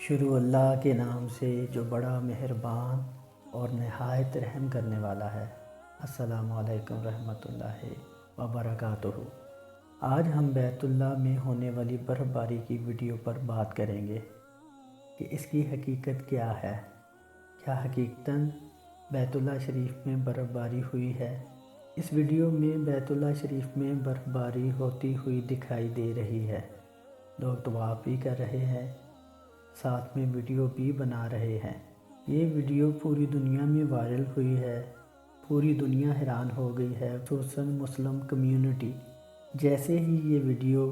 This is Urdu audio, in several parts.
شروع اللہ کے نام سے جو بڑا مہربان اور نہایت رحم کرنے والا ہے۔ السلام علیکم رحمۃ اللہ وبرکاتہ۔ آج ہم بیت اللہ میں ہونے والی برف باری کی ویڈیو پر بات کریں گے کہ اس کی حقیقت کیا ہے۔ کیا حقیقتاً بیت اللہ شریف میں برف باری ہوئی ہے؟ اس ویڈیو میں بیت اللہ شریف میں برف باری ہوتی ہوئی دکھائی دے رہی ہے۔ لوگ طواف بھی کر رہے ہیں، ساتھ میں ویڈیو بھی بنا رہے ہیں۔ یہ ویڈیو پوری دنیا میں وائرل ہوئی ہے۔ پوری دنیا حیران ہو گئی ہے، خصوصاً مسلم کمیونٹی۔ جیسے ہی یہ ویڈیو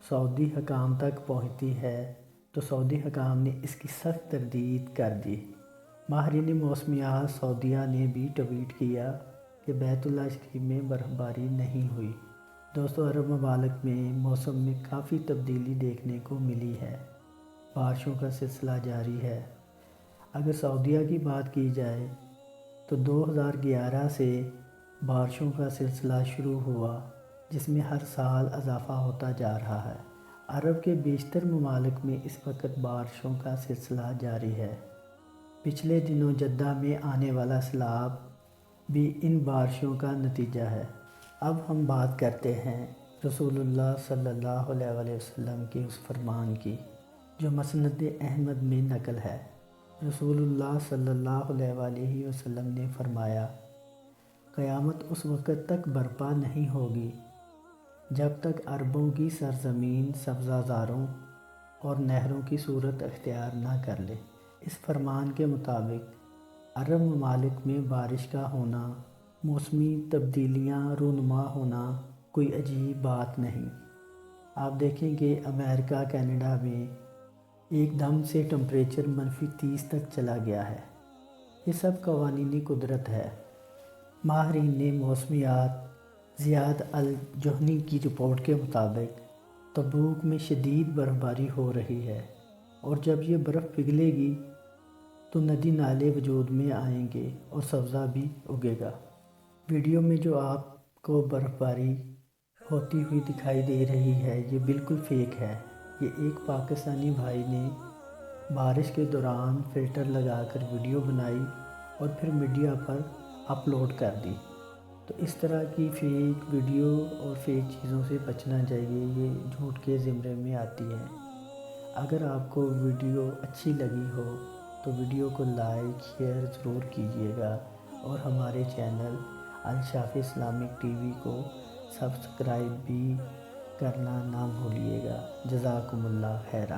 سعودی حکام تک پہنچتی ہے تو سعودی حکام نے اس کی سخت تردید کر دی۔ ماہرین موسمیات سعودیہ نے بھی ٹویٹ کیا کہ بیت اللہ شریف میں برف باری نہیں ہوئی۔ دوستو، عرب ممالک میں موسم میں کافی تبدیلی دیکھنے کو ملی ہے۔ بارشوں کا سلسلہ جاری ہے۔ اگر سعودیہ کی بات کی جائے تو 2011 سے بارشوں کا سلسلہ شروع ہوا، جس میں ہر سال اضافہ ہوتا جا رہا ہے۔ عرب کے بیشتر ممالک میں اس وقت بارشوں کا سلسلہ جاری ہے۔ پچھلے دنوں جدہ میں آنے والا سیلاب بھی ان بارشوں کا نتیجہ ہے۔ اب ہم بات کرتے ہیں رسول اللہ صلی اللہ علیہ وسلم کے اس فرمان کی جو مسند احمد میں نقل ہے۔ رسول اللہ صلی اللہ علیہ وسلم نے فرمایا، قیامت اس وقت تک برپا نہیں ہوگی جب تک عربوں کی سرزمین سبزہ زاروں اور نہروں کی صورت اختیار نہ کر لے۔ اس فرمان کے مطابق عرب ممالک میں بارش کا ہونا، موسمی تبدیلیاں رونما ہونا کوئی عجیب بات نہیں۔ آپ دیکھیں کہ امریکہ، کینیڈا میں ایک دم سے ٹمپریچر -30 تک چلا گیا ہے۔ یہ سب قوانین قدرت ہے۔ ماہرین موسمیات زیاد الجوہنی کی رپورٹ کے مطابق تبوک میں شدید برف باری ہو رہی ہے، اور جب یہ برف پگھلے گی تو ندی نالے وجود میں آئیں گے اور سبزہ بھی اگے گا۔ ویڈیو میں جو آپ کو برف باری ہوتی ہوئی دکھائی دے رہی ہے، یہ بالکل فیک ہے۔ یہ ایک پاکستانی بھائی نے بارش کے دوران فلٹر لگا کر ویڈیو بنائی اور پھر میڈیا پر اپلوڈ کر دی۔ تو اس طرح کی فیک ویڈیو اور فیک چیزوں سے بچنا چاہیے، یہ جھوٹ کے زمرے میں آتی ہیں۔ اگر آپ کو ویڈیو اچھی لگی ہو تو ویڈیو کو لائک شیئر ضرور کیجیے گا، اور ہمارے چینل الشافی اسلامک ٹی وی کو سبسکرائب بھی کرنا نہ بھولیے گا۔ جزاکم اللہ خیرہ۔